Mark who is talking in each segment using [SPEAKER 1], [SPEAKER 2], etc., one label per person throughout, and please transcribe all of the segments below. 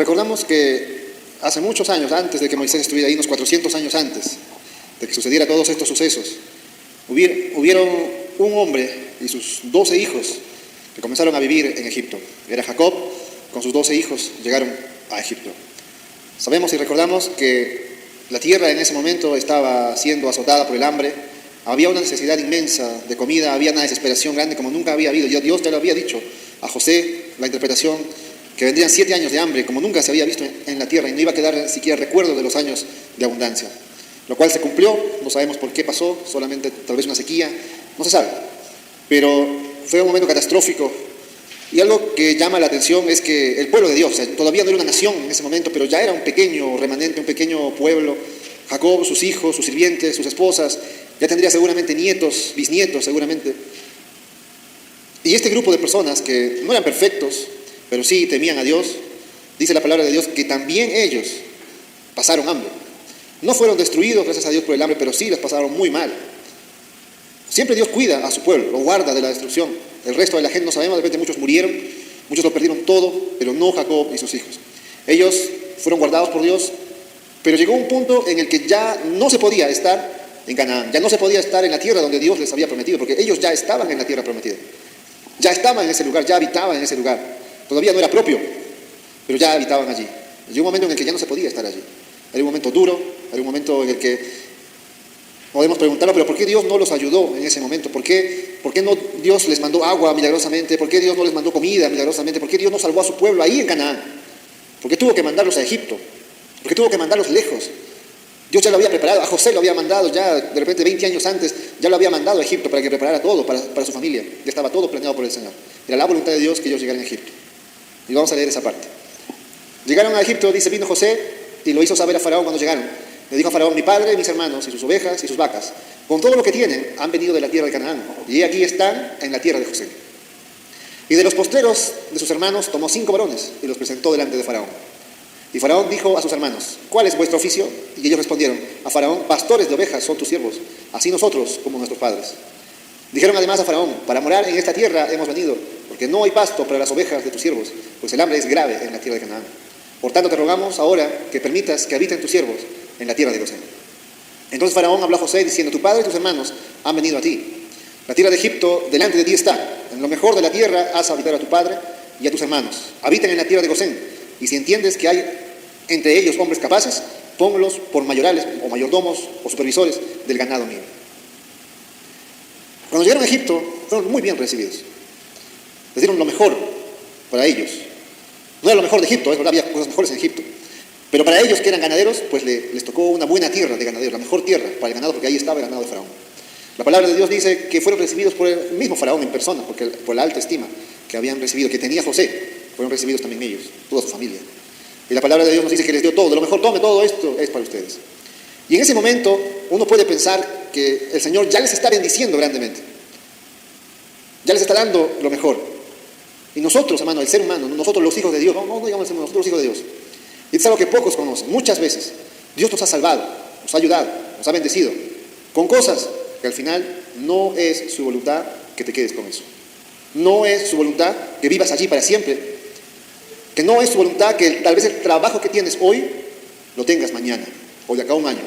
[SPEAKER 1] Recordamos que hace muchos años, antes de que Moisés estuviera ahí, unos 400 años antes de que sucediera todos estos sucesos, hubieron un hombre y sus 12 hijos que comenzaron a vivir en Egipto. Era Jacob, con sus 12 hijos llegaron a Egipto. Sabemos y recordamos que la tierra en ese momento estaba siendo azotada por el hambre, había una necesidad inmensa de comida, había una desesperación grande como nunca había habido. Dios ya lo había dicho a José, la interpretación, que vendrían 7 años de hambre como nunca se había visto en la tierra y no iba a quedar siquiera recuerdo de los años de abundancia. Lo cual se cumplió, no sabemos por qué pasó, solamente tal vez una sequía, no se sabe. Pero fue un momento catastrófico. Y algo que llama la atención es que el pueblo de Dios, todavía no era una nación en ese momento, pero ya era un pequeño remanente, un pequeño pueblo. Jacob, sus hijos, sus sirvientes, sus esposas, ya tendría seguramente nietos, bisnietos seguramente. Y este grupo de personas que no eran perfectos, pero sí temían a Dios, dice la palabra de Dios que también ellos pasaron hambre. No fueron destruidos, gracias a Dios, por el hambre, pero sí las pasaron muy mal. Siempre Dios cuida a su pueblo, lo guarda de la destrucción. El resto de la gente no sabemos, de repente muchos murieron, muchos lo perdieron todo, pero no Jacob y sus hijos. Ellos fueron guardados por Dios, pero llegó un punto en el que ya no se podía estar en Canaán, ya no se podía estar en la tierra donde Dios les había prometido, porque ellos ya estaban en la tierra prometida. Ya estaban en ese lugar, ya habitaban en ese lugar. Todavía no era propio, pero ya habitaban allí. Llegó un momento en el que ya no se podía estar allí. Era un momento duro, era un momento en el que podemos preguntarlo, pero ¿por qué Dios no los ayudó en ese momento? ¿Por qué no Dios les mandó agua milagrosamente? ¿Por qué Dios no les mandó comida milagrosamente? ¿Por qué Dios no salvó a su pueblo ahí en Canaán? ¿Por qué tuvo que mandarlos a Egipto? ¿Por qué tuvo que mandarlos lejos? Dios ya lo había preparado, a José lo había mandado ya de repente 20 años antes, ya lo había mandado a Egipto para que preparara todo para su familia. Ya estaba todo planeado por el Señor. Era la voluntad de Dios que ellos llegaran a Egipto. Y vamos a leer esa parte. Llegaron a Egipto, dice, vino José y lo hizo saber a Faraón cuando llegaron. Le dijo a Faraón, mi padre, mis hermanos y sus ovejas y sus vacas, con todo lo que tienen, han venido de la tierra de Canaán. Y aquí están en la tierra de José. Y de los postreros de sus hermanos tomó 5 varones y los presentó delante de Faraón. Y Faraón dijo a sus hermanos, ¿cuál es vuestro oficio? Y ellos respondieron, a Faraón, pastores de ovejas son tus siervos, así nosotros como nuestros padres. Dijeron además a Faraón, para morar en esta tierra hemos venido, porque no hay pasto para las ovejas de tus siervos, pues el hambre es grave en la tierra de Canaán. Por tanto te rogamos ahora que permitas que habiten tus siervos en la tierra de Gosén. Entonces Faraón habló a José diciendo, tu padre y tus hermanos han venido a ti. La tierra de Egipto delante de ti está. En lo mejor de la tierra haz habitar a tu padre y a tus hermanos. Habiten en la tierra de Gosén. Y si entiendes que hay entre ellos hombres capaces, pónlos por mayorales o mayordomos o supervisores del ganado mío. Cuando llegaron a Egipto, fueron muy bien recibidos. Les dieron lo mejor para ellos. No era lo mejor de Egipto, es verdad, había cosas mejores en Egipto. Pero para ellos que eran ganaderos, pues les tocó una buena tierra de ganaderos, la mejor tierra para el ganado, porque ahí estaba el ganado de Faraón. La palabra de Dios dice que fueron recibidos por el mismo Faraón en persona, porque por la alta estima que habían recibido, que tenía José, fueron recibidos también ellos, toda su familia. Y la palabra de Dios nos dice que les dio todo, de lo mejor, tome todo esto, es para ustedes. Y en ese momento uno puede pensar que el Señor ya les está bendiciendo grandemente. Ya les está dando lo mejor. Y nosotros, hermano, el ser humano, nosotros los hijos de Dios, no digamos nosotros los hijos de Dios. Y es algo que pocos conocen. Muchas veces Dios nos ha salvado, nos ha ayudado, nos ha bendecido con cosas que al final no es su voluntad que te quedes con eso. No es su voluntad que vivas allí para siempre. Que no es su voluntad que tal vez el trabajo que tienes hoy lo tengas mañana o de acá a un año.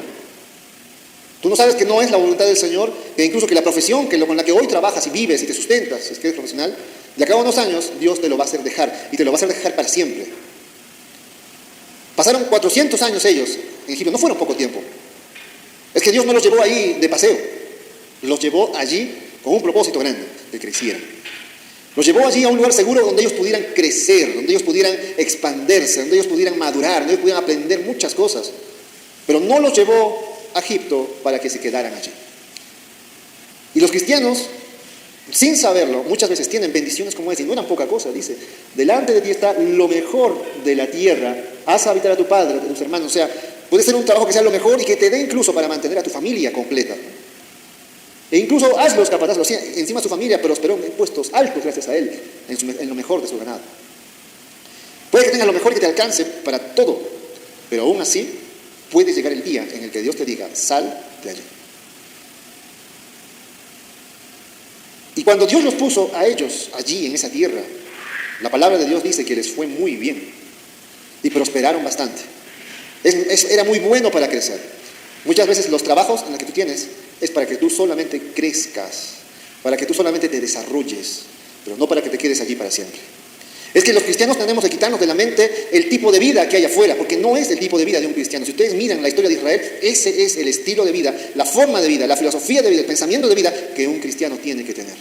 [SPEAKER 1] Tú no sabes que no es la voluntad del Señor, que incluso que la profesión con la que hoy trabajas y vives y te sustentas, si es que eres profesional, de acá a unos años Dios te lo va a hacer dejar y te lo va a hacer dejar para siempre. Pasaron 400 años ellos en Egipto, no fueron poco tiempo. Es que Dios no los llevó ahí de paseo, los llevó allí con un propósito grande, que crecieran. Los llevó allí a un lugar seguro donde ellos pudieran crecer, donde ellos pudieran expandirse, donde ellos pudieran madurar, donde ellos pudieran aprender muchas cosas. Pero no los llevó a Egipto para que se quedaran allí. Y los cristianos, sin saberlo, muchas veces tienen bendiciones como esa, y no eran poca cosa, dice, delante de ti está lo mejor de la tierra, haz habitar a tu padre, a tus hermanos, o sea, puede ser un trabajo que sea lo mejor y que te dé incluso para mantener a tu familia completa. E incluso hazlos capataz, encima de su familia prosperó en puestos altos gracias a él, en lo mejor de su ganado. Puede que tengas lo mejor que te alcance para todo, pero aún así puede llegar el día en el que Dios te diga, sal de allí. Y cuando Dios los puso a ellos allí en esa tierra, la palabra de Dios dice que les fue muy bien. y prosperaron bastante. Era muy bueno para crecer. Muchas veces los trabajos en los que tú tienes es para que tú solamente crezcas, para que tú solamente te desarrolles, pero no para que te quedes allí para siempre. Es que los cristianos tenemos que quitarnos de la mente el tipo de vida que hay afuera, porque no es el tipo de vida de un cristiano. Si ustedes miran la historia de Israel, ese es el estilo de vida, la forma de vida, la filosofía de vida, el pensamiento de vida que un cristiano tiene que tener.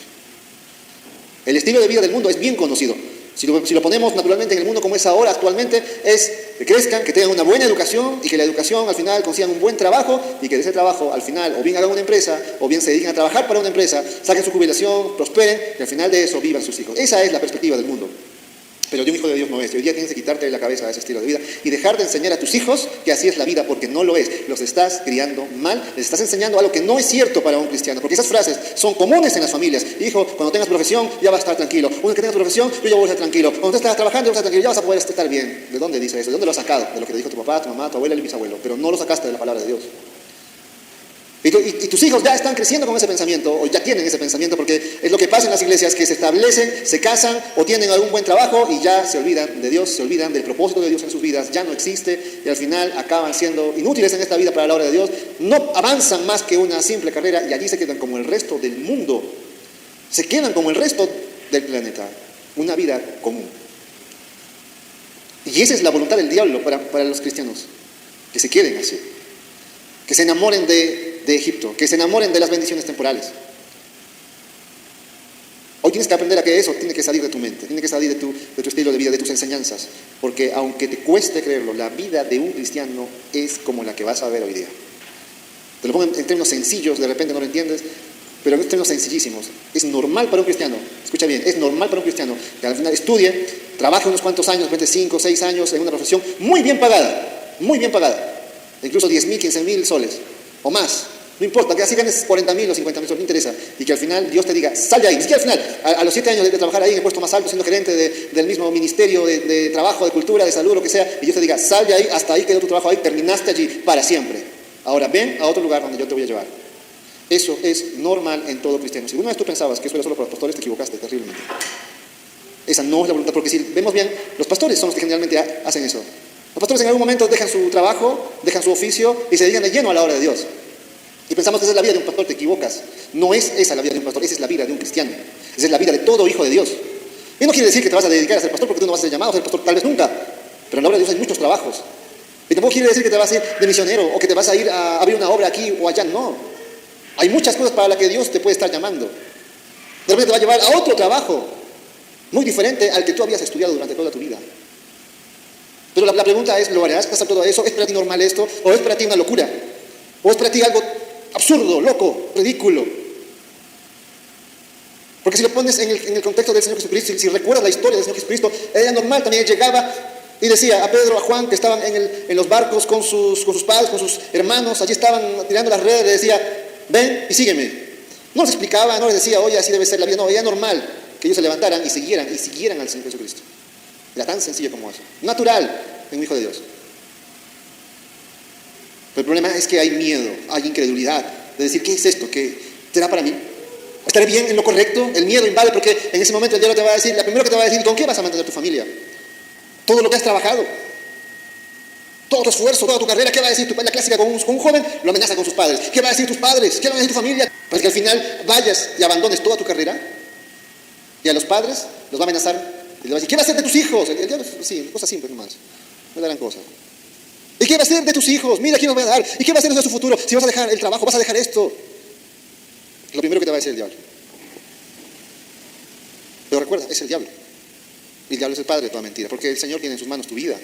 [SPEAKER 1] El estilo de vida del mundo es bien conocido. Si lo ponemos naturalmente en el mundo como es ahora, actualmente, es que crezcan, que tengan una buena educación y que la educación al final consigan un buen trabajo y que de ese trabajo al final o bien hagan una empresa o bien se dediquen a trabajar para una empresa, saquen su jubilación, prosperen y al final de eso vivan sus hijos. Esa es la perspectiva del mundo. Pero de un hijo de Dios no es. Hoy día tienes que quitarte de la cabeza ese estilo de vida y dejar de enseñar a tus hijos que así es la vida, porque no lo es. Los estás criando mal, les estás enseñando algo que no es cierto para un cristiano, porque esas frases son comunes en las familias. Hijo, cuando tengas profesión ya vas a estar tranquilo. Una vez que tengas profesión, yo ya voy a estar tranquilo. Cuando tú estás trabajando, ya vas a estar tranquilo, ya vas a poder estar bien. ¿De dónde dice eso? ¿De dónde lo has sacado? De lo que te dijo tu papá, tu mamá, tu abuela y el bisabuelo. Pero no lo sacaste de la palabra de Dios. Y tus hijos ya están creciendo con ese pensamiento, o ya tienen ese pensamiento, porque es lo que pasa en las iglesias, que se establecen, se casan, o tienen algún buen trabajo, y ya se olvidan de Dios, se olvidan del propósito de Dios en sus vidas, ya no existe, y al final acaban siendo inútiles en esta vida para la obra de Dios, no avanzan más que una simple carrera, y allí se quedan como el resto del mundo, se quedan como el resto del planeta, una vida común. Y esa es la voluntad del diablo para los cristianos, que se queden así, que se enamoren de Egipto, que se enamoren de las bendiciones temporales. Hoy tienes que aprender a que eso tiene que salir de tu mente, tiene que salir de tu estilo de vida, de tus enseñanzas, porque aunque te cueste creerlo, la vida de un cristiano es como la que vas a ver hoy día. Te lo pongo en términos sencillos, de repente no lo entiendes, pero en términos sencillísimos. Es normal para un cristiano, escucha bien, es normal para un cristiano que al final estudie, trabaje unos cuantos años, 5 o 6 años en una profesión muy bien pagada, incluso 10,000, 15,000 soles o más. No importa, que así ganes 40,000 o 50,000, no interesa. Y que al final Dios te diga, sal de ahí. Ni siquiera al final, a los 7 años de trabajar ahí en el puesto más alto, siendo gerente del mismo ministerio de trabajo, de cultura, de salud, lo que sea, y Dios te diga, sal de ahí, hasta ahí quedó tu trabajo, ahí terminaste allí para siempre. Ahora ven a otro lugar donde yo te voy a llevar. Eso es normal en todo cristiano. Si alguna vez tú pensabas que eso era solo para los pastores, te equivocaste terriblemente. Esa no es la voluntad, porque si vemos bien, los pastores son los que generalmente hacen eso. Los pastores en algún momento dejan su trabajo, dejan su oficio y se dedican de lleno a la obra de Dios. Y pensamos que esa es la vida de un pastor, te equivocas. No es esa la vida de un pastor, esa es la vida de un cristiano. Esa es la vida de todo hijo de Dios. Y no quiere decir que te vas a dedicar a ser pastor porque tú no vas a ser llamado a ser pastor, tal vez nunca. Pero en la obra de Dios hay muchos trabajos. Y tampoco quiere decir que te vas a ir de misionero o que te vas a ir a abrir una obra aquí o allá, no. Hay muchas cosas para las que Dios te puede estar llamando. De repente te va a llevar a otro trabajo, muy diferente al que tú habías estudiado durante toda tu vida. Pero la pregunta es, ¿lo harás pasar todo eso? ¿Es para ti normal esto? ¿O es para ti una locura? ¿O es para ti algo absurdo, loco, ridículo? Porque si lo pones en el contexto del Señor Jesucristo, si recuerdas la historia del Señor Jesucristo, era normal también. Él llegaba y decía a Pedro, a Juan, que estaban en los barcos con sus padres, con sus hermanos, allí estaban tirando las redes, le decía, ven y sígueme. No les explicaba, no les decía, oye, así debe ser la vida. No, era normal que ellos se levantaran y siguieran al Señor Jesucristo. Era tan sencillo como eso. Natural en un hijo de Dios. Pero el problema es que hay miedo, hay incredulidad de decir, ¿qué es esto? ¿Qué será para mí? ¿Estaré bien en lo correcto? El miedo invade porque en ese momento el diablo te va a decir, la primera que te va a decir, ¿con qué vas a mantener tu familia? Todo lo que has trabajado, todo tu esfuerzo, toda tu carrera, ¿qué va a decir tu padre? La clásica con un joven, lo amenaza con sus padres. ¿Qué van a decir tus padres? ¿Qué van a decir tu familia? Para que al final vayas y abandones toda tu carrera y a los padres los va a amenazar y le va a decir, ¿qué va a hacer de tus hijos? El diablo, sí, cosas simples nomás, no es la gran cosa. ¿Y qué va a hacer de tus hijos? Mira, ¿quién nos va a dar? ¿Y qué va a hacer de su futuro? Si vas a dejar el trabajo, vas a dejar esto. Lo primero que te va a decir el diablo. Pero recuerda, es el diablo. Y el diablo es el padre de toda mentira, porque el Señor tiene en sus manos tu vida.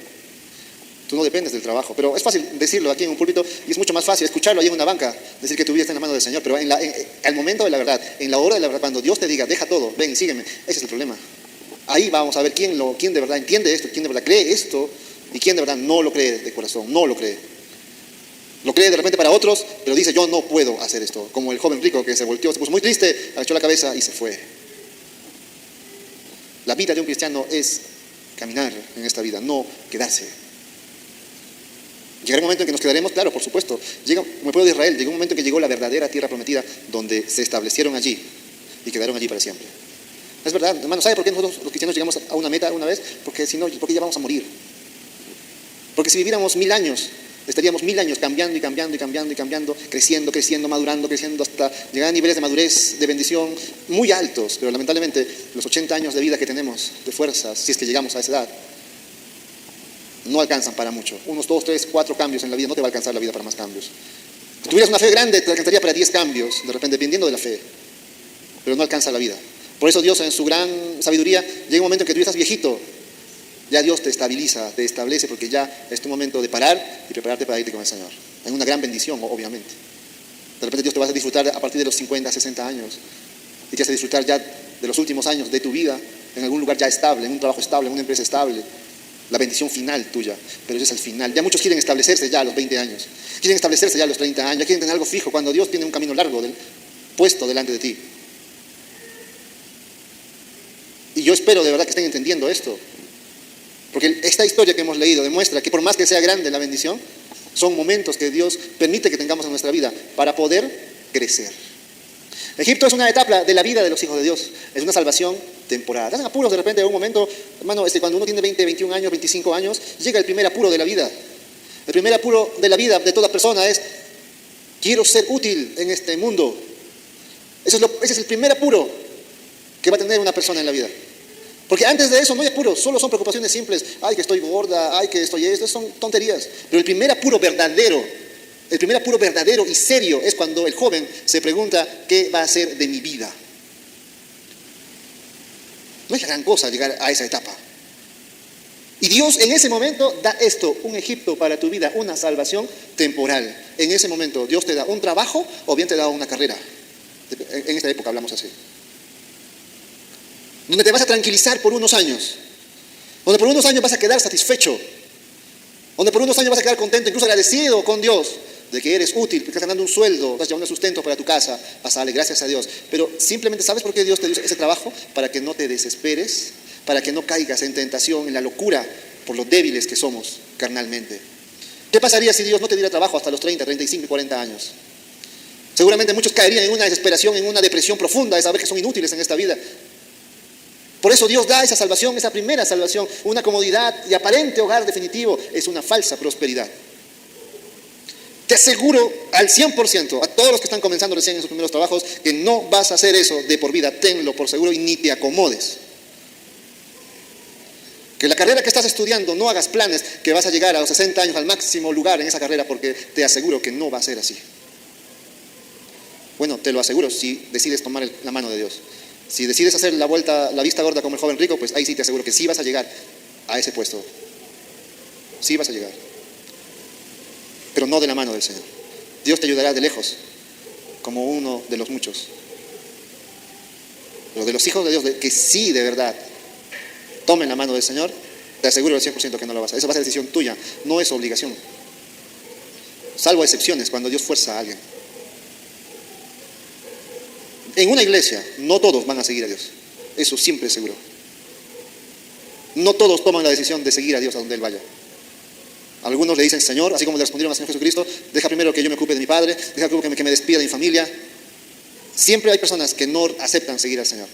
[SPEAKER 1] Tú no dependes del trabajo. Pero es fácil decirlo aquí en un púlpito y es mucho más fácil escucharlo ahí en una banca, decir que tu vida está en la mano del Señor. Pero al momento de la verdad, en la hora de la verdad, cuando Dios te diga, deja todo, ven y sígueme, ese es el problema. Ahí vamos a ver quién de verdad entiende esto, quién de verdad cree esto y quién de verdad no lo cree de corazón, no lo cree. Lo cree de repente para otros, pero dice, yo no puedo hacer esto. Como el joven rico que se volteó, se puso muy triste, agachó la cabeza y se fue. La vida de un cristiano es caminar en esta vida, no quedarse. Llegará un momento en que nos quedaremos, claro, por supuesto. Como el pueblo de Israel, llegó un momento en que llegó la verdadera tierra prometida, donde se establecieron allí y quedaron allí para siempre. Es verdad, hermano, ¿sabe por qué nosotros los cristianos llegamos a una meta una vez? Porque si no, porque ya vamos a morir. Porque si viviéramos 1000 años, estaríamos 1000 años cambiando y cambiando y cambiando y cambiando, creciendo, creciendo, madurando, creciendo hasta llegar a niveles de madurez, de bendición muy altos. Pero lamentablemente los 80 años de vida que tenemos, de fuerzas, si es que llegamos a esa edad, no alcanzan para mucho. Unos 2, 3, 4 cambios en la vida, no te va a alcanzar la vida para más cambios. Si tuvieras una fe grande, te alcanzaría para 10 cambios, de repente, dependiendo de la fe. Pero no alcanza la vida. Por eso Dios, en su gran sabiduría, llega un momento en que tú ya estás viejito. Ya Dios te estabiliza, te establece, porque ya es tu momento de parar y prepararte para irte con el Señor. Es una gran bendición, obviamente. De repente Dios te va a hacer disfrutar a partir de los 50, 60 años. Y te hace disfrutar ya de los últimos años de tu vida, en algún lugar ya estable, en un trabajo estable, en una empresa estable. La bendición final tuya, pero ese es el final. Ya muchos quieren establecerse ya a los 20 años. Quieren establecerse ya a los 30 años. Ya quieren tener algo fijo, cuando Dios tiene un camino largo puesto delante de ti. Y yo espero de verdad que estén entendiendo esto. Porque esta historia que hemos leído demuestra que por más que sea grande la bendición, son momentos que Dios permite que tengamos en nuestra vida para poder crecer. Egipto es una etapa de la vida de los hijos de Dios. Es una salvación temporal. Están apuros de repente en un momento, hermano, cuando uno tiene 20, 21 años, 25 años, llega el primer apuro de la vida. El primer apuro de la vida de toda persona es: quiero ser útil en este mundo. Ese es el primer apuro que va a tener una persona en la vida. Porque antes de eso no hay apuro, solo son preocupaciones simples. Ay, que estoy gorda, ay, que estoy esto, son tonterías. Pero el primer apuro verdadero y serio es cuando el joven se pregunta: ¿qué va a ser de mi vida? No es la gran cosa llegar a esa etapa. Y Dios en ese momento da esto, un Egipto para tu vida, una salvación temporal. En ese momento Dios te da un trabajo o bien te da una carrera. En esta época hablamos así. Donde te vas a tranquilizar por unos años. Donde por unos años vas a quedar satisfecho. Donde por unos años vas a quedar contento, incluso agradecido con Dios de que eres útil, que estás ganando un sueldo, estás llevando sustento para tu casa, vas a darle gracias a Dios. Pero simplemente, ¿sabes por qué Dios te dio ese trabajo? Para que no te desesperes, para que no caigas en tentación, en la locura, por lo débiles que somos carnalmente. ¿Qué pasaría si Dios no te diera trabajo hasta los 30, 35 y 40 años? Seguramente muchos caerían en una desesperación, en una depresión profunda de saber que son inútiles en esta vida. Por eso Dios da esa salvación, esa primera salvación, una comodidad y aparente hogar definitivo. Es una falsa prosperidad. Te aseguro al 100%, a todos los que están comenzando recién en sus primeros trabajos, que no vas a hacer eso de por vida. Tenlo por seguro y ni te acomodes. Que la carrera que estás estudiando, no hagas planes que vas a llegar a los 60 años al máximo lugar en esa carrera, porque te aseguro que no va a ser así. Bueno, te lo aseguro si decides tomar la mano de Dios. Si decides hacer la vista gorda como el joven rico, pues ahí sí te aseguro que sí vas a llegar a ese puesto. Sí vas a llegar. Pero no de la mano del Señor. Dios te ayudará de lejos, como uno de los muchos. Pero de los hijos de Dios, que sí de verdad tomen la mano del Señor, te aseguro al 100% que no lo vas a hacer. Esa va a ser decisión tuya, no es obligación. Salvo excepciones, cuando Dios fuerza a alguien. En una iglesia, no todos van a seguir a Dios. Eso siempre es seguro. No todos toman la decisión de seguir a Dios a donde Él vaya. Algunos le dicen: Señor, así como le respondieron al Señor Jesucristo, deja primero que yo me ocupe de mi Padre, deja que me despida de mi familia. Siempre hay personas que no aceptan seguir al Señor.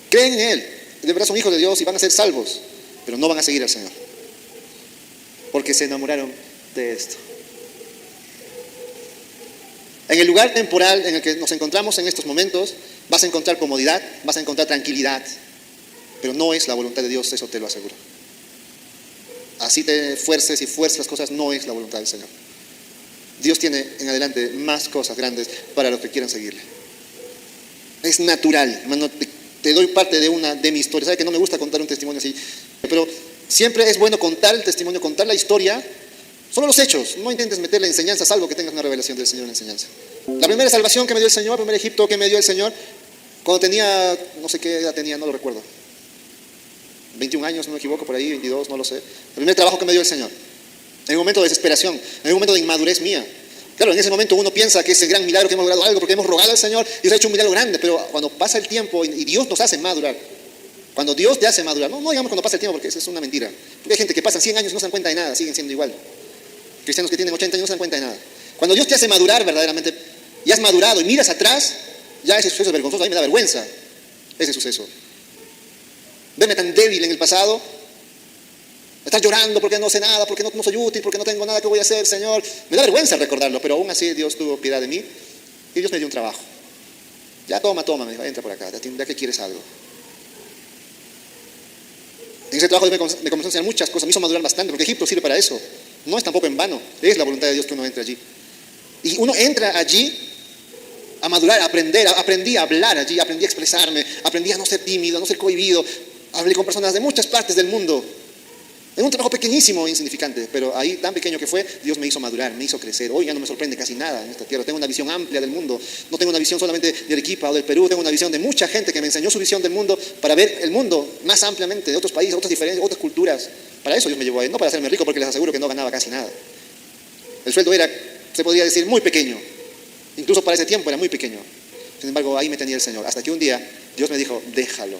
[SPEAKER 1] Creen en Él, de verdad son hijos de Dios y van a ser salvos, pero no van a seguir al Señor. Porque se enamoraron de esto. En el lugar temporal en el que nos encontramos en estos momentos, vas a encontrar comodidad, vas a encontrar tranquilidad, pero no es la voluntad de Dios, eso te lo aseguro. Así te fuerces y fuerzas las cosas, no es la voluntad del Señor. Dios tiene en adelante más cosas grandes para los que quieran seguirle. Es natural, hermano, te doy parte de mi historia. Sabe que no me gusta contar un testimonio así, pero siempre es bueno contar el testimonio, contar la historia. Solo los hechos, no intentes meterle enseñanza, salvo que tengas una revelación del Señor en la enseñanza. La primera salvación que me dio el Señor, el primer Egipto que me dio el Señor, cuando tenía, no sé qué edad tenía, no lo recuerdo. 21 años, no me equivoco, por ahí, 22, no lo sé. El primer trabajo que me dio el Señor. En un momento de desesperación, en un momento de inmadurez mía. Claro, en ese momento uno piensa que es el gran milagro que hemos logrado algo porque hemos rogado al Señor y Dios ha hecho un milagro grande, pero cuando pasa el tiempo y Dios nos hace madurar, cuando Dios te hace madurar, no digamos cuando pasa el tiempo porque eso es una mentira. Porque hay gente que pasa 100 años y no se dan cuenta de nada, siguen siendo igual. Cristianos que tienen 80 años no se dan cuenta de nada. Cuando Dios te hace madurar verdaderamente y has madurado y miras atrás, ya ese suceso es vergonzoso, a mí me da vergüenza ese suceso. Verme tan débil en el pasado Estar llorando porque no sé nada, porque no soy útil, porque no tengo nada que voy a hacer, Señor. Me da vergüenza recordarlo, pero aún así Dios tuvo piedad de mí y Dios me dio un trabajo. Ya toma, me dijo, entra por acá, ya que quieres algo. En ese trabajo Dios me comenzó a enseñar muchas cosas, me hizo madurar bastante, porque Egipto sirve para eso. No es tampoco en vano, es la voluntad de Dios que uno entre allí. Y uno entra allí a madurar, a aprender, aprendí a hablar allí, aprendí a expresarme, aprendí a no ser tímido, a no ser cohibido. Hablé con personas de muchas partes del mundo. En un trabajo pequeñísimo e insignificante, pero ahí tan pequeño que fue, Dios me hizo madurar, me hizo crecer. Hoy ya no me sorprende casi nada en esta tierra. Tengo una visión amplia del mundo. No tengo una visión solamente de Arequipa o del Perú, tengo una visión de mucha gente que me enseñó su visión del mundo para ver el mundo más ampliamente, de otros países, otras diferencias, otras culturas. Para eso Dios me llevó ahí, no para hacerme rico, porque les aseguro que no ganaba casi nada. El sueldo era, se podría decir, muy pequeño. Incluso para ese tiempo era muy pequeño. Sin embargo, ahí me tenía el Señor. Hasta que un día Dios me dijo, déjalo.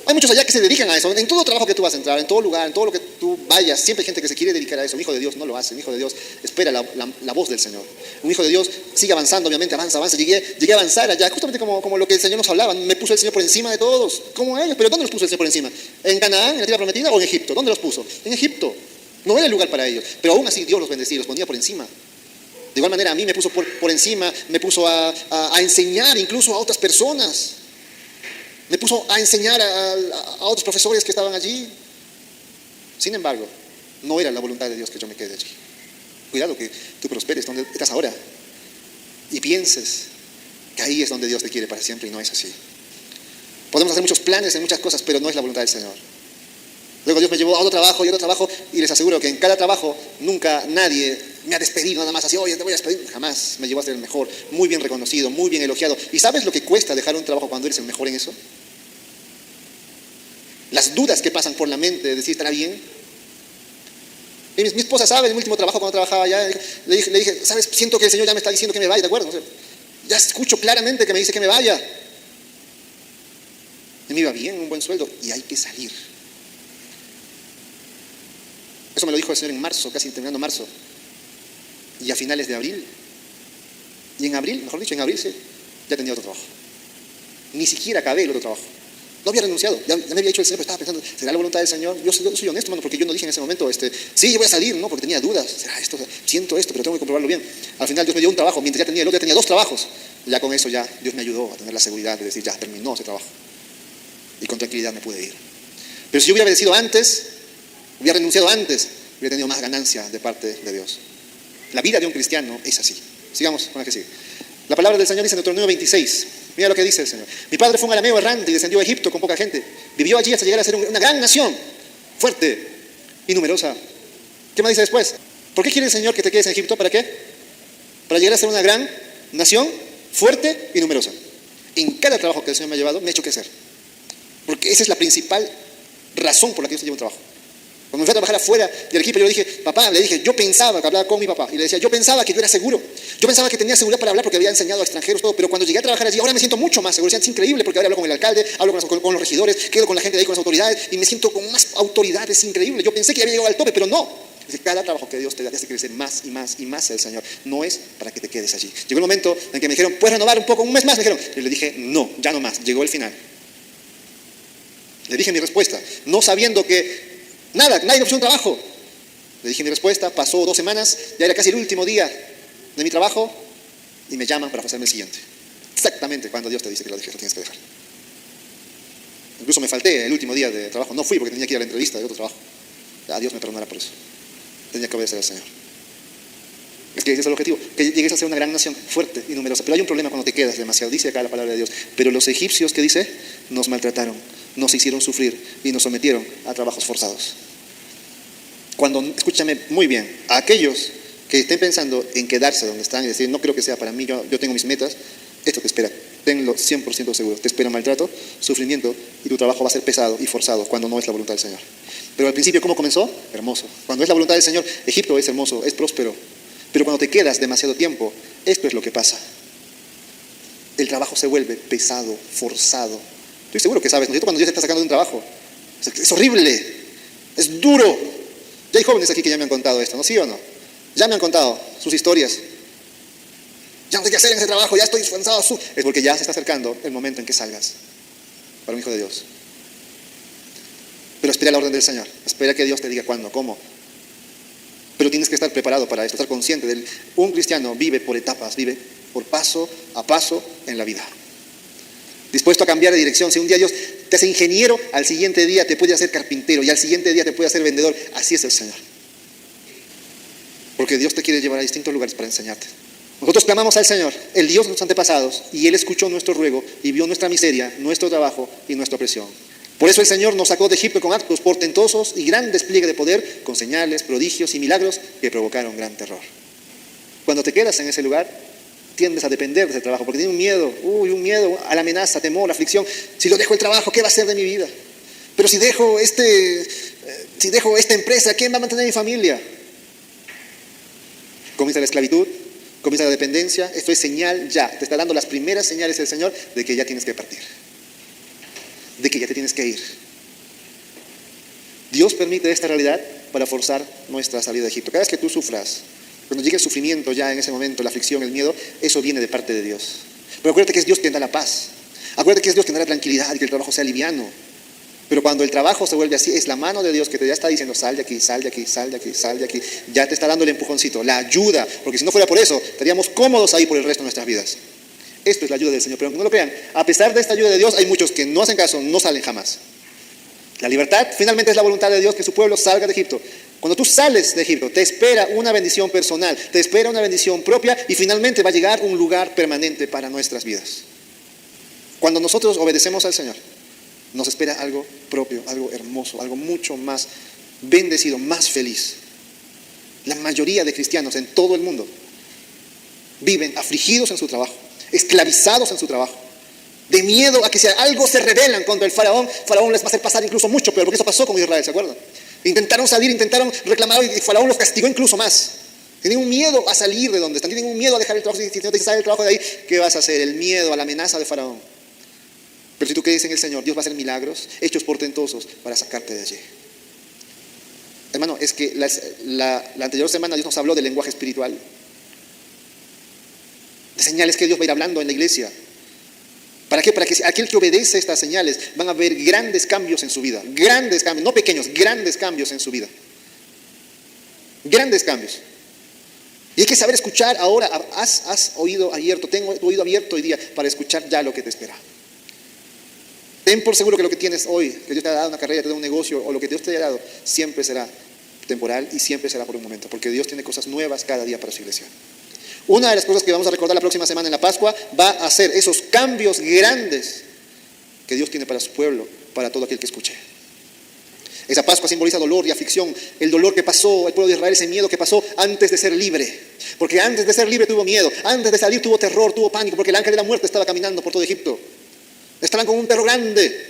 [SPEAKER 1] Hay muchos allá que se dedican a eso. En todo trabajo que tú vas a entrar, en todo lugar, en todo lo que tú vayas, siempre hay gente que se quiere dedicar a eso. Un hijo de Dios no lo hace. Un hijo de Dios espera la voz del Señor. Un hijo de Dios sigue avanzando, obviamente, avanza. Llegué a avanzar allá, justamente como lo que el Señor nos hablaba. Me puso el Señor por encima de todos, como ellos. Pero ¿dónde los puso el Señor por encima? ¿En Canaán, en la tierra prometida, o en Egipto? ¿Dónde los puso? En Egipto. No era el lugar para ellos. Pero aún así Dios los bendecía, los ponía por encima. De igual manera a mí me puso por encima, me puso a enseñar incluso a otras personas. Me puso a enseñar a otros profesores que estaban allí. Sin embargo, no era la voluntad de Dios que yo me quede allí. Cuidado que tú prosperes donde estás ahora y pienses que ahí es donde Dios te quiere para siempre, y no es así. Podemos hacer muchos planes en muchas cosas, pero no es la voluntad del Señor. Luego Dios me llevó a otro trabajo y otro trabajo, y les aseguro que en cada trabajo nunca nadie me ha despedido nada más así, oye, te voy a despedir. Jamás. Me llevó a ser el mejor, muy bien reconocido, muy bien elogiado. ¿Y sabes lo que cuesta dejar un trabajo cuando eres el mejor en eso? Las dudas que pasan por la mente de decir, ¿estará bien? Y mi esposa sabe, en mi último trabajo, cuando trabajaba allá, le dije, ¿sabes? Siento que el Señor ya me está diciendo que me vaya, ¿de acuerdo? O sea, ya escucho claramente que me dice que me vaya. Y me iba bien, un buen sueldo, y hay que salir. Eso me lo dijo el Señor en marzo, casi terminando marzo. Y a finales de abril, y en abril, mejor dicho, en abril sí, ya tenía otro trabajo. Ni siquiera acabé el otro trabajo. No había renunciado, ya me había dicho el Señor, pero estaba pensando, ¿será la voluntad del Señor? Yo soy honesto, hermano, porque yo no dije en ese momento, sí, yo voy a salir, ¿no? Porque tenía dudas, ¿será esto? Siento esto, pero tengo que comprobarlo bien. Al final Dios me dio un trabajo, mientras ya tenía el otro, ya tenía 2 trabajos. Y ya con eso ya Dios me ayudó a tener la seguridad de decir, ya terminó ese trabajo. Y con tranquilidad me pude ir. Pero si yo hubiera obedecido antes, hubiera renunciado antes, hubiera tenido más ganancia de parte de Dios. La vida de un cristiano es así. Sigamos con la que sigue. La palabra del Señor dice en Deuteronomio 26. Mira lo que dice el Señor. Mi padre fue un arameo errante y descendió a Egipto con poca gente. Vivió allí hasta llegar a ser una gran nación, fuerte y numerosa. ¿Qué más dice después? ¿Por qué quiere el Señor que te quedes en Egipto? ¿Para qué? Para llegar a ser una gran nación, fuerte y numerosa. En cada trabajo que el Señor me ha llevado, me ha hecho crecer. Porque esa es la principal razón por la que yo llevo un trabajo. Cuando me fui a trabajar afuera de Arequipa, yo le dije, papá, yo pensaba, que hablaba con mi papá, y le decía, yo pensaba que yo era seguro. Yo pensaba que tenía seguridad para hablar porque había enseñado a extranjeros todo, pero cuando llegué a trabajar allí, ahora me siento mucho más seguro. Es increíble porque ahora hablo con el alcalde, hablo con los regidores, quedo con la gente de ahí, con las autoridades, y me siento con más autoridad. Es increíble. Yo pensé que había llegado al tope, pero no. Dice, cada trabajo que Dios te da te hace crecer más y más y más el Señor. No es para que te quedes allí. Llegó el momento en que me dijeron, ¿puedes renovar un poco, un mes más? Me dijeron. Y le dije, no, ya no más. Llegó el final. Le dije mi respuesta, no sabiendo que nada, nadie me ofreció un trabajo. Le dije mi respuesta, pasó 2 semanas, ya era casi el último día de mi trabajo y me llaman para ofrecerme el siguiente. Exactamente cuando Dios te dice que lo dejes, lo tienes que dejar. Incluso me falté el último día de trabajo, no fui porque tenía que ir a la entrevista de otro trabajo. Ya, Dios me perdonará por eso. Tenía que obedecer al Señor. Es que ese es el objetivo, que llegues a ser una gran nación fuerte y numerosa. Pero hay un problema cuando te quedas demasiado. Dice acá la palabra de Dios, pero los egipcios, ¿qué dice? Nos maltrataron, nos hicieron sufrir y nos sometieron a trabajos forzados. Cuando, escúchame muy bien, a aquellos que estén pensando en quedarse donde están y decir, no creo que sea para mí, yo tengo mis metas, esto te espera, tenlo 100% seguro, te espera maltrato, sufrimiento, y tu trabajo va a ser pesado y forzado cuando no es la voluntad del Señor. Pero al principio, ¿cómo comenzó? Hermoso. Cuando es la voluntad del Señor, Egipto es hermoso, es próspero. Pero cuando te quedas demasiado tiempo, esto es lo que pasa. El trabajo se vuelve pesado, forzado. Estoy seguro que sabes, ¿no es cierto? Cuando Dios te está sacando de un trabajo, es horrible, es duro. Ya hay jóvenes aquí que ya me han contado esto, ¿no? ¿Sí o no? Ya me han contado sus historias. Ya no sé qué hacer en ese trabajo, ya estoy cansado. Es porque ya se está acercando el momento en que salgas para un hijo de Dios. Pero espera la orden del Señor. Espera que Dios te diga cuándo, cómo. Pero tienes que estar preparado para esto, estar consciente de un cristiano vive por etapas, vive por paso a paso en la vida. Dispuesto a cambiar de dirección. Si un día Dios te hace ingeniero, al siguiente día te puede hacer carpintero y al siguiente día te puede hacer vendedor. Así es el Señor. Porque Dios te quiere llevar a distintos lugares para enseñarte. Nosotros clamamos al Señor, el Dios de nuestros antepasados, y Él escuchó nuestro ruego y vio nuestra miseria, nuestro trabajo y nuestra opresión. Por eso el Señor nos sacó de Egipto con actos portentosos y gran despliegue de poder, con señales, prodigios y milagros que provocaron gran terror. Cuando te quedas en ese lugar, tiendes a depender de ese trabajo, porque tienes un miedo a la amenaza, temor, aflicción. Si lo dejo el trabajo, ¿qué va a ser de mi vida? Pero si dejo esta empresa, ¿quién va a mantener mi familia? Comienza la esclavitud, comienza la dependencia. Esto es señal ya, te está dando las primeras señales el Señor de que ya tienes que partir, de que ya te tienes que ir. Dios permite esta realidad para forzar nuestra salida de Egipto. Cada vez que tú sufras, cuando llegue el sufrimiento ya en ese momento, la aflicción, el miedo, eso viene de parte de Dios. Pero acuérdate que es Dios quien da la paz. Acuérdate que es Dios quien da la tranquilidad y que el trabajo sea liviano. Pero cuando el trabajo se vuelve así, es la mano de Dios que te ya está diciendo, sal de aquí, sal de aquí, sal de aquí, sal de aquí. Ya te está dando el empujoncito, la ayuda. Porque si no fuera por eso, estaríamos cómodos ahí por el resto de nuestras vidas. Esto es la ayuda del Señor. Pero aunque no lo crean, a pesar de esta ayuda de Dios, hay muchos que no hacen caso, no salen jamás. La libertad finalmente es la voluntad de Dios que su pueblo salga de Egipto. Cuando tú sales de Egipto, te espera una bendición personal, te espera una bendición propia y finalmente va a llegar un lugar permanente para nuestras vidas. Cuando nosotros obedecemos al Señor, nos espera algo propio, algo hermoso, algo mucho más bendecido, más feliz. La mayoría de cristianos en todo el mundo viven afligidos en su trabajo, esclavizados en su trabajo, de miedo a que si algo se rebelan contra el faraón, Faraón les va a hacer pasar incluso mucho peor, porque eso pasó con Israel, ¿se acuerdan? Intentaron salir, intentaron reclamar y Faraón los castigó incluso más. Tienen un miedo a salir de donde están, tienen un miedo a dejar el trabajo. Si no te dice, sale el trabajo de ahí, ¿qué vas a hacer? El miedo a la amenaza de Faraón. Pero si tú crees en el Señor, Dios va a hacer milagros, hechos portentosos para sacarte de allí. Hermano, es que la anterior semana Dios nos habló del lenguaje espiritual, de señales que Dios va a ir hablando en la iglesia. ¿Para qué? Para que aquel que obedece estas señales van a ver grandes cambios en su vida. Grandes cambios, no pequeños, grandes cambios en su vida. Grandes cambios. Y hay que saber escuchar ahora. Has oído abierto, tengo tu oído abierto hoy día para escuchar ya lo que te espera. Ten por seguro que lo que tienes hoy, que Dios te ha dado una carrera, te ha dado un negocio, o lo que Dios te haya dado, siempre será temporal y siempre será por un momento, porque Dios tiene cosas nuevas cada día para su iglesia. Una de las cosas que vamos a recordar la próxima semana en la Pascua va a ser esos cambios grandes que Dios tiene para su pueblo, para todo aquel que escuche. Esa Pascua simboliza dolor y aflicción, el dolor que pasó el pueblo de Israel, ese miedo que pasó antes de ser libre. Porque antes de ser libre tuvo miedo, antes de salir tuvo terror, tuvo pánico, porque el ángel de la muerte estaba caminando por todo Egipto. Estaban con un perro grande.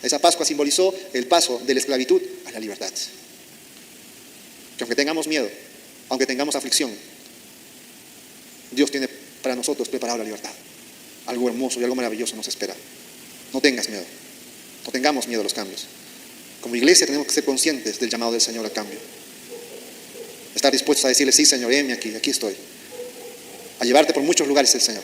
[SPEAKER 1] Esa Pascua simbolizó el paso de la esclavitud a la libertad. Que aunque tengamos miedo, aunque tengamos aflicción, Dios tiene para nosotros preparado la libertad. Algo hermoso y algo maravilloso nos espera. No tengas miedo. No tengamos miedo a los cambios. Como iglesia tenemos que ser conscientes del llamado del Señor al cambio. Estar dispuestos a decirle, sí Señor, heme aquí, aquí estoy. A llevarte por muchos lugares el Señor.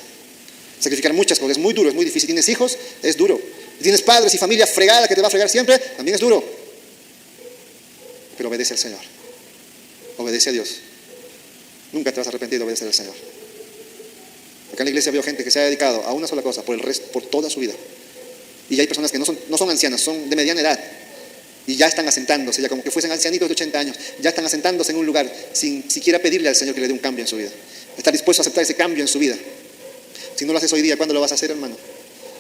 [SPEAKER 1] Sacrificar muchas cosas, es muy duro, es muy difícil. Tienes hijos, es duro. Tienes padres y familia fregada que te va a fregar siempre, también es duro. Pero obedece al Señor. Obedece a Dios. Nunca te vas a arrepentir de obedecer al Señor. Acá en la iglesia veo gente que se ha dedicado a una sola cosa por toda su vida. Y hay personas que no son ancianas, son de mediana edad. Y ya están asentándose, ya como que fuesen ancianitos de 80 años. Ya están asentándose en un lugar sin siquiera pedirle al Señor que le dé un cambio en su vida. Estar dispuesto a aceptar ese cambio en su vida. Si no lo haces hoy día, ¿cuándo lo vas a hacer, hermano?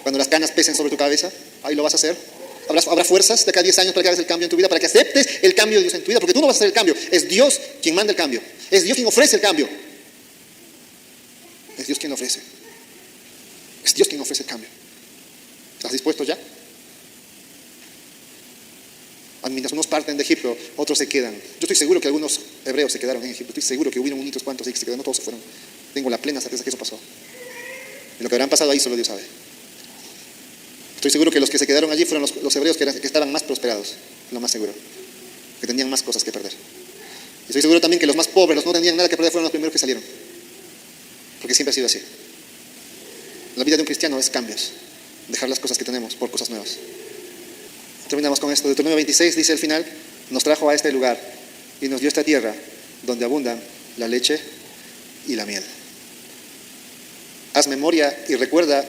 [SPEAKER 1] Cuando las canas pesen sobre tu cabeza, ahí lo vas a hacer. Habrá fuerzas de cada 10 años para que hagas el cambio en tu vida, para que aceptes el cambio de Dios en tu vida, porque tú no vas a hacer el cambio. Es Dios quien manda el cambio. Es Dios quien ofrece el cambio. Es Dios quien ofrece. Es Dios quien ofrece el cambio. ¿Estás dispuesto ya? Mientras unos parten de Egipto, otros se quedan. Yo estoy seguro que algunos hebreos se quedaron en Egipto. Estoy seguro que hubieron unos cuantos y que se quedaron, no todos se fueron. Tengo la plena certeza que eso pasó. Y lo que habrán pasado ahí solo Dios sabe. Estoy seguro que los que se quedaron allí fueron los hebreos que estaban más prosperados, lo más seguro, que tenían más cosas que perder. Y estoy seguro también que los más pobres, los que no tenían nada que perder, fueron los primeros que salieron. Porque siempre ha sido así. La vida de un cristiano es cambios, dejar las cosas que tenemos por cosas nuevas. Terminamos con esto. Deuteronomio 26 dice al final, nos trajo a este lugar y nos dio esta tierra donde abundan la leche y la miel. Haz memoria y recuerda